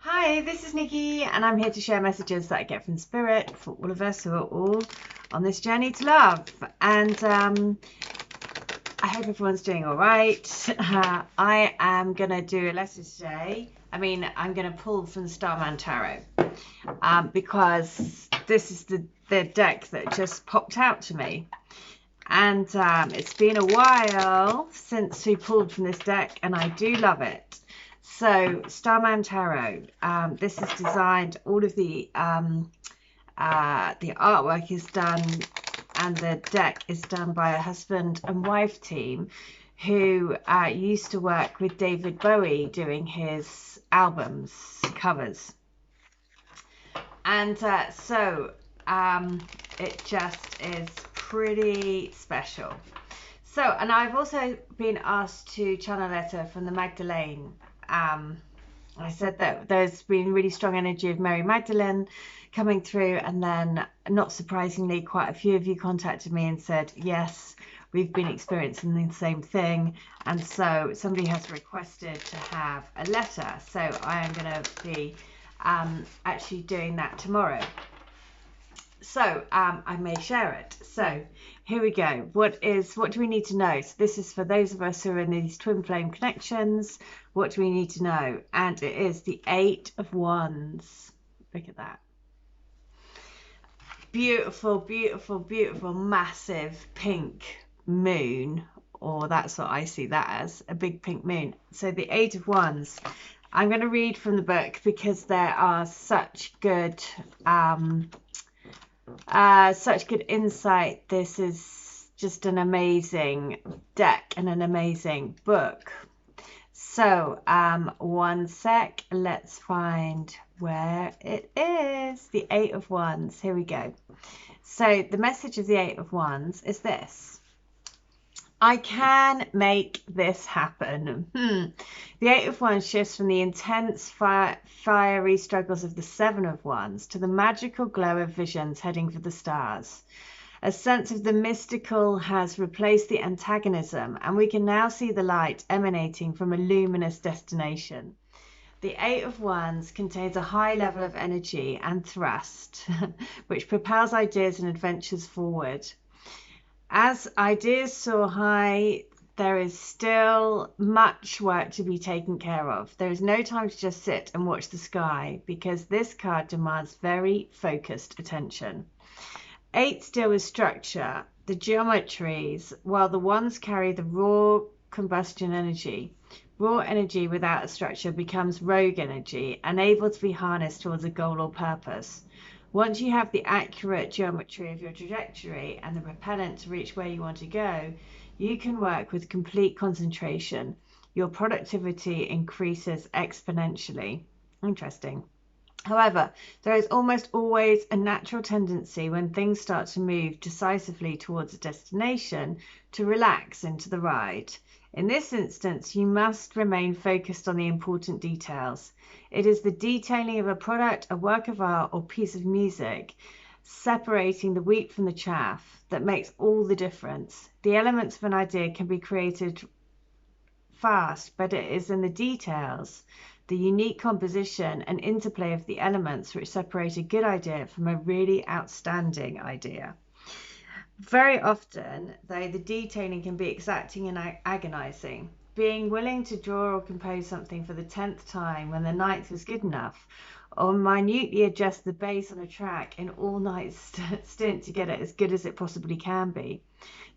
Hi, this is Nikki, and I'm here to share messages that I get from Spirit for all of us who are all on this journey to love. And I hope everyone's doing all right. I am going to do a letter today. I'm going to pull from the Starman Tarot because this is the deck that just popped out to me. And it's been a while since we pulled from this deck, and I do love it. So, Starman Tarot, this is designed, all of the artwork is done, and the deck is done by a husband and wife team who used to work with David Bowie doing his albums covers. And it just is pretty special. So, and I've also been asked to channel a letter from the Magdalene. I said that there's been really strong energy of Mary Magdalene coming through, and then, not surprisingly, quite a few of you contacted me and said, yes, we've been experiencing the same thing. And so somebody has requested to have a letter. So I am going to be actually doing that tomorrow. So I may share it. So here we go. What do we need to know? So this is for those of us who are in these twin flame connections. What do we need to know? And it is the 8 of Wands. Look at that. Beautiful, beautiful, beautiful, massive pink moon. Or that's what I see that as, a big pink moon. So the 8 of Wands. I'm going to read from the book because there are such good insight. This is just an amazing deck and an amazing book. So one sec, let's find where it is. The 8 of Wands. Here we go. So the message of the 8 of Wands is this: I can make this happen. The 8 of Wands shifts from the intense, fiery struggles of the 7 of Wands to the magical glow of visions heading for the stars. A sense of the mystical has replaced the antagonism, and we can now see the light emanating from a luminous destination. The 8 of Wands contains a high level of energy and thrust, which propels ideas and adventures forward. As ideas soar high, there is still much work to be taken care of. There is no time to just sit and watch the sky, because this card demands very focused attention. 8 deal with structure, the geometries, while the Wands carry the raw combustion energy. Raw energy without a structure becomes rogue energy, unable to be harnessed towards a goal or purpose. Once you have the accurate geometry of your trajectory and the propellant to reach where you want to go, you can work with complete concentration. Your productivity increases exponentially. Interesting. However, there is almost always a natural tendency when things start to move decisively towards a destination to relax into the ride. In this instance, you must remain focused on the important details. It is the detailing of a product, a work of art, or piece of music, separating the wheat from the chaff, that makes all the difference. The elements of an idea can be created fast, but it is in the details, the unique composition and interplay of the elements, which separate a good idea from a really outstanding idea. Very often, though, the detailing can be exacting and agonizing. Being willing to draw or compose something for the 10th time when the 9th was good enough, or minutely adjust the bass on a track in all-night stint to get it as good as it possibly can be.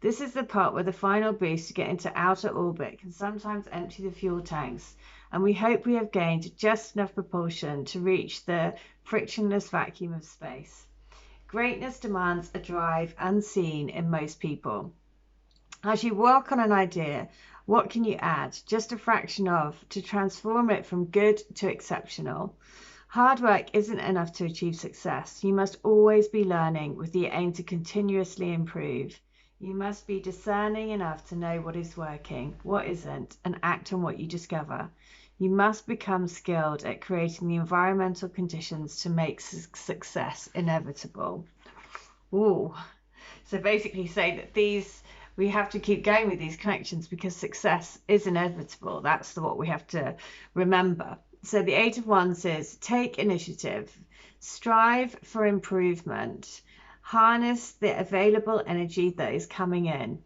This is the part where the final boost to get into outer orbit can sometimes empty the fuel tanks, and we hope we have gained just enough propulsion to reach the frictionless vacuum of space. Greatness demands a drive unseen in most people. As you work on an idea, what can you add, just a fraction of, to transform it from good to exceptional? Hard work isn't enough to achieve success. You must always be learning with the aim to continuously improve. You must be discerning enough to know what is working, what isn't, and act on what you discover. You must become skilled at creating the environmental conditions to make success inevitable. Ooh. So basically say that we have to keep going with these connections because success is inevitable. That's what we have to remember. So the Eight of Wands is take initiative, strive for improvement, harness the available energy that is coming in.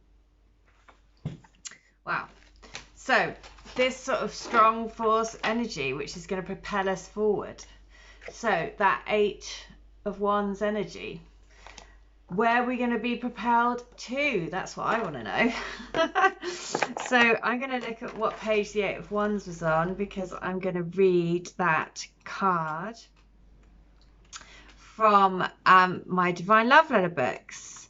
Wow. So this sort of strong force energy, which is going to propel us forward. So that Eight of Wands energy, where are we going to be propelled to? That's what I want to know. So I'm going to look at what page the Eight of Wands was on, because I'm going to read that card from my Divine Love Letter books,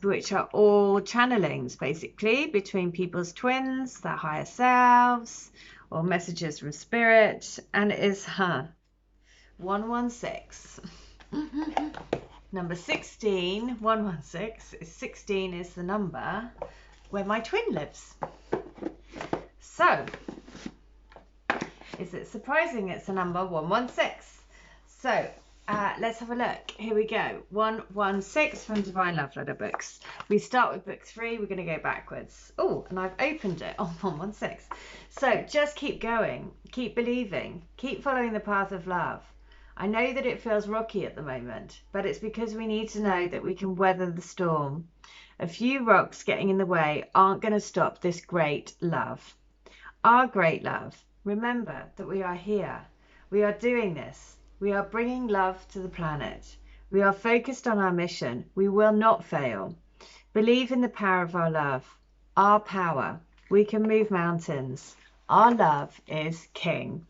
which are all channelings basically between people's twins, their higher selves, or messages from spirit. And it is 116. Number 16, 116, 16 is the number where my twin lives. So, is it surprising it's the number 116? So, let's have a look. Here we go. 116 from Divine Love Letter books. We start with book 3. We're going to go backwards. Oh, and I've opened it on 116. So, just keep going. Keep believing. Keep following the path of love. I know that it feels rocky at the moment, but it's because we need to know that we can weather the storm. A few rocks getting in the way aren't going to stop this great love. Our great love. Remember that we are here. We are doing this. We are bringing love to the planet. We are focused on our mission. We will not fail. Believe in the power of our love. Our power. We can move mountains. Our love is king.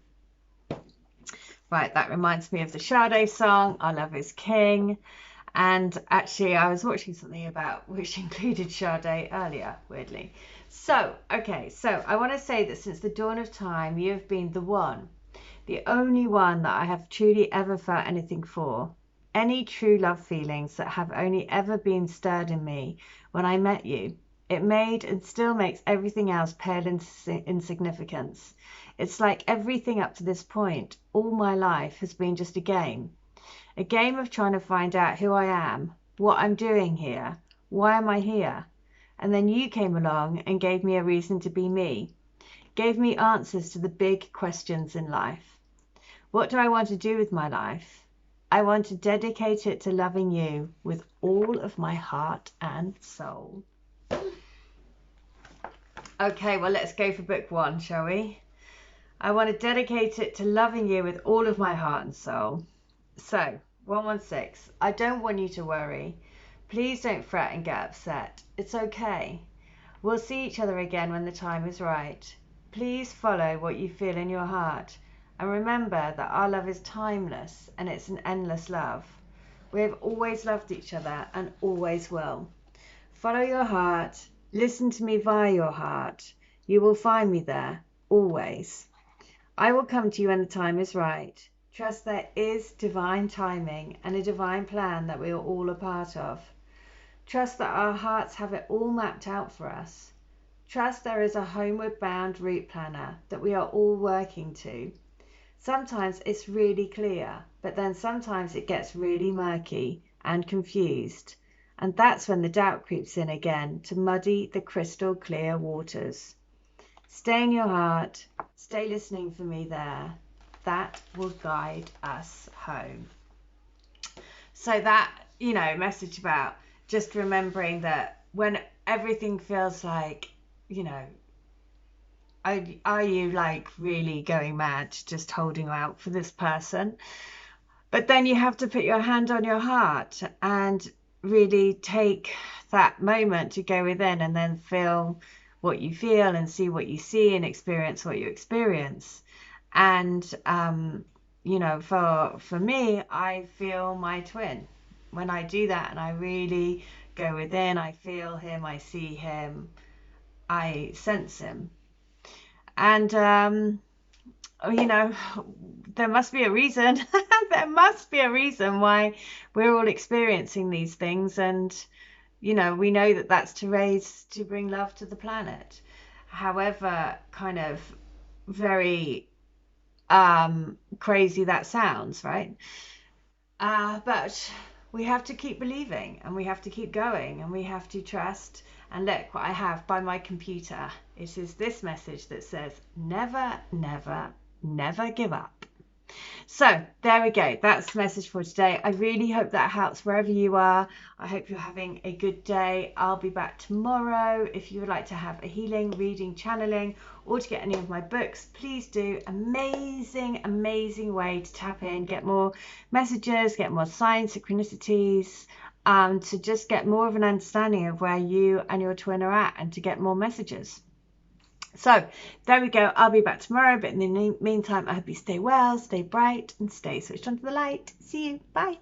Right, that reminds me of the Sade song, Our Love is King. And actually, I was watching something about which included Sade earlier, weirdly. So, okay, so I want to say that since the dawn of time, you have been the one, the only one that I have truly ever felt anything for. Any true love feelings that have only ever been stirred in me when I met you. It made and still makes everything else pale into insignificance. It's like everything up to this point, all my life, has been just a game of trying to find out who I am, what I'm doing here, why am I here? And then you came along and gave me a reason to be me, gave me answers to the big questions in life. What do I want to do with my life? I want to dedicate it to loving you with all of my heart and soul. Okay, well, let's go for book 1, shall we? I want to dedicate it to loving you with all of my heart and soul. So, 116, I don't want you to worry. Please don't fret and get upset. It's okay. We'll see each other again when the time is right. Please follow what you feel in your heart. And remember that our love is timeless and it's an endless love. We have always loved each other and always will. Follow your heart. Listen to me via your heart. You will find me there, always. I will come to you when the time is right. Trust there is divine timing and a divine plan that we are all a part of. Trust that our hearts have it all mapped out for us. Trust there is a homeward bound route planner that we are all working to. Sometimes it's really clear, but then sometimes it gets really murky and confused. And that's when the doubt creeps in again to muddy the crystal clear waters. Stay in your heart. Stay listening for me there. That will guide us home. So that, message about just remembering that when everything feels like, are you like really going mad just holding out for this person? But then you have to put your hand on your heart and really take that moment to go within and then feel what you feel and see what you see and experience what you experience. And for me, I feel my twin when I do that, and I really go within. I feel him, I see him, I sense him. And there must be a reason. There must be a reason why we're all experiencing these things. And we know that that's to bring love to the planet. However kind of very crazy that sounds, right? But we have to keep believing, and we have to keep going, and we have to trust. And look what I have by my computer. It is this message that says, never, never, never give up. So there we go. That's the message for today. I really hope that helps wherever you are. I hope you're having a good day. I'll be back tomorrow. If you would like to have a healing, reading, channeling, or to get any of my books, please do. Amazing, amazing way to tap in, get more messages, get more signs, synchronicities, to just get more of an understanding of where you and your twin are at, and to get more messages. So there we go. I'll be back tomorrow, but in the meantime, I hope you stay well, stay bright, and stay switched onto the light. See you. Bye.